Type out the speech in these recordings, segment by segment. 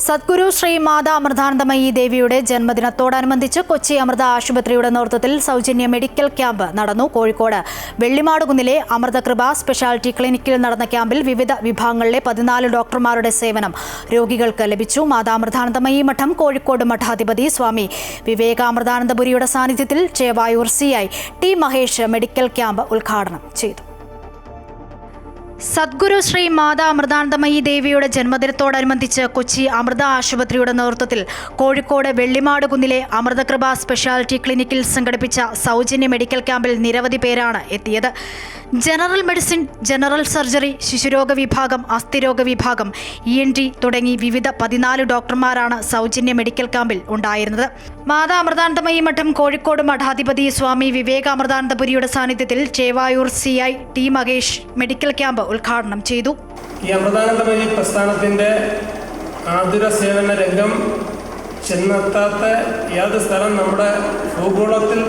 സദ്ഗുരു ശ്രീ മാതാ അമൃതാനന്ദമയി ദേവിയുടെ ജന്മദിനത്തോടനുബന്ധിച്ച് കൊച്ചി അമൃത ആശുപത്രിയുടെ നേതൃത്വത്തിൽ സൗജന്യ മെഡിക്കൽ ക്യാമ്പ് നടന്നു. കോഴിക്കോട് വെള്ളിമാടുകുന്നിലെ അമൃതകൃപ സ്പെഷ്യാലിറ്റി ക്ലിനിക്കിൽ നടന്ന ക്യാമ്പിൽ വിവിധ വിഭാഗങ്ങളിലെ 14 ഡോക്ടർമാരുടെ സേവനം രോഗികൾക്ക് ലഭിച്ചു. മാതാ അമൃതാനന്ദമയി മഠം കോഴിക്കോട് മഠാധിപതി സ്വാമി വിവേകാമൃതാനന്ദപുരിയുടെ സാന്നിധ്യത്തിൽ Chevayur CI T Mahesh medical camp ഉദ്ഘാടനം ചെയ്തു. സദ്ഗുരു ശ്രീ മാതാ അമൃതാനന്ദമയി ദേവിയുടെ ജന്മദിനത്തോടനുബന്ധിച്ച് കൊച്ചി അമൃത ആശുപത്രിയുടെ നേതൃത്വത്തിൽ കോഴിക്കോട് വെള്ളിമാടുകുന്നിലെ അമൃതകൃപ സ്പെഷ്യാലിറ്റി ക്ലിനിക്കിൽ സംഘടിപ്പിച്ച സൗജന്യ മെഡിക്കൽ ക്യാമ്പിൽ നിരവധി പേരാണ് എത്തിയത്. ജനറൽ മെഡിസിൻ, ജനറൽ സർജറി, ശിശുരോഗ വിഭാഗം, അസ്ഥിരോഗ വിഭാഗം, ENT തുടങ്ങി വിവിധ 14 ഡോക്ടർമാരാണ് സൗജന്യ മെഡിക്കൽ ക്യാമ്പിൽ ഉണ്ടായിരുന്നത്. മാതാ അമൃതാനന്ദമയി മഠം കോഴിക്കോട് മഠാധിപതി സ്വാമി വിവേകാമൃതാനന്ദപുരിയുടെ സാന്നിധ്യത്തിൽ Chevayur CI T Mahesh medical camp ഉദ്ഘാടനം ചെയ്തു. ഈ അമൃതാനന്ദമയി പ്രസ്ഥാനത്തിന്റെ ആതുര സേവന രംഗം ചെന്നെത്താത്ത ഏത് സ്ഥലം നമ്മുടെ ഭൂഗോളത്തിൽ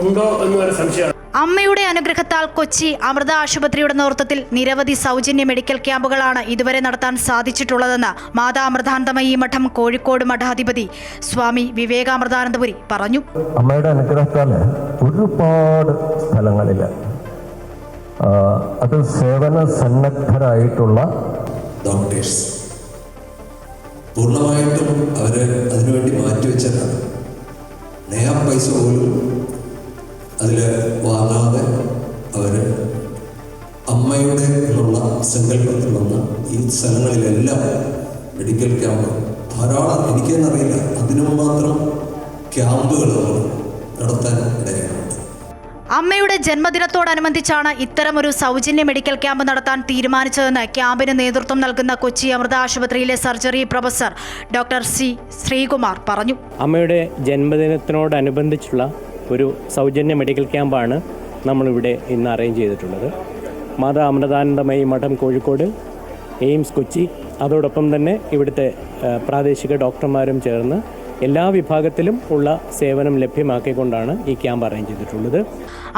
ഉണ്ടോ എന്നൊരു സംശയമാണ്. അമ്മയുടെ അനുഗ്രഹത്താൽ കൊച്ചി അമൃത ആശുപത്രിയുടെ നേതൃത്വത്തിൽ നിരവധി സൗജന്യ മെഡിക്കൽ ക്യാമ്പുകളാണ് ഇതുവരെ നടത്താൻ സാധിച്ചിട്ടുള്ളതെന്ന് മാതാ അമൃതാനന്ദമയി മഠം കോഴിക്കോട് മഠാധിപതി സ്വാമി വിവേകാമൃതാനന്ദപുരി പറഞ്ഞു. അമ്മയുടെ അനുഗ്രഹത്താൽ ഒരുപാട് സ്ഥലങ്ങളിൽ അത് സേവന സന്നദ്ധരായിട്ടുള്ള ഡോക്ടേഴ്സ് പൂർണ്ണമായിട്ടും അവര് അതിനുവേണ്ടി മാറ്റിവെച്ചതാണ്. നയാ പൈസ പോലും അതിൽ വാങ്ങാതെ അവർ അമ്മയുടെ എന്നുള്ള സങ്കല്പത്തിൽ വന്ന ഈ സ്ഥലങ്ങളിലെല്ലാം മെഡിക്കൽ ക്യാമ്പ് ധാരാളം, എനിക്കെന്നറിയില്ല, അതിനും മാത്രം ക്യാമ്പുകൾ നടത്താൻ ഇടയായിട്ടുണ്ട്. അമ്മയുടെ ജന്മദിനത്തോടനുബന്ധിച്ചാണ് ഇത്തരമൊരു സൗജന്യ മെഡിക്കൽ ക്യാമ്പ് നടത്താൻ തീരുമാനിച്ചതെന്ന് ക്യാമ്പിന് നേതൃത്വം നൽകുന്ന കൊച്ചി അമൃത ആശുപത്രിയിലെ surgery professor doctor C Sreekumar പറഞ്ഞു. അമ്മയുടെ ജന്മദിനത്തിനോടനുബന്ധിച്ചുള്ള ഒരു സൗജന്യ മെഡിക്കൽ ക്യാമ്പാണ് നമ്മളിവിടെ ഇന്ന് അറേഞ്ച് ചെയ്തിട്ടുള്ളത്. മാതാ അമൃതാനന്ദമയി മഠം കോഴിക്കോട്, എയിംസ് കൊച്ചി, അതോടൊപ്പം തന്നെ ഇവിടുത്തെ പ്രാദേശിക ഡോക്ടർമാരും ചേർന്ന് എല്ലാ വിഭാഗത്തിലും ഉള്ള സേവനം ലഭ്യമാക്കിക്കൊണ്ടാണ് ഈ ക്യാമ്പ് അറേഞ്ച് ചെയ്തിട്ടുള്ളത്.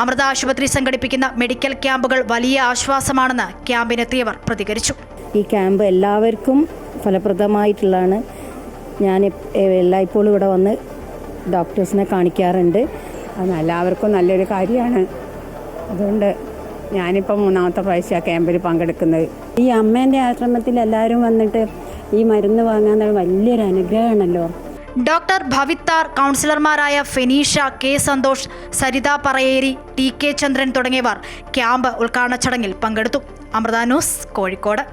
അമൃത ആശുപത്രി സംഘടിപ്പിക്കുന്ന മെഡിക്കൽ ക്യാമ്പുകൾ വലിയ ആശ്വാസമാണെന്ന് ക്യാമ്പിനെത്തിയവർ പ്രതികരിച്ചു. ഈ ക്യാമ്പ് എല്ലാവർക്കും ഫലപ്രദമായിട്ടുള്ളതാണ്. ഞാൻ എല്ലായ്പ്പോഴും ഇവിടെ വന്ന് ഡോക്ടേഴ്സിനെ കാണിക്കാറുണ്ട്. അത് എല്ലാവർക്കും നല്ലൊരു കാര്യമാണ്. അതുകൊണ്ട് ഞാനിപ്പോൾ 3ാമത്തെ പ്രാവശ്യം ആ ക്യാമ്പിൽ പങ്കെടുക്കുന്നത്. ഈ അമ്മേൻ്റെ ആശ്രമത്തിൽ എല്ലാവരും വന്നിട്ട് ഈ മരുന്ന് വാങ്ങാൻ വലിയൊരു അനുഗ്രഹമാണല്ലോ. ഡോക്ടർ ഭവിത്താർ, കൗൺസിലർമാരായ ഫെനീഷ, K സന്തോഷ്, സരിത പറയേരി, TK ചന്ദ്രൻ തുടങ്ങിയവർ ക്യാമ്പ് ഉദ്ഘാടന ചടങ്ങിൽ പങ്കെടുത്തു. അമൃത ന്യൂസ്, കോഴിക്കോട്.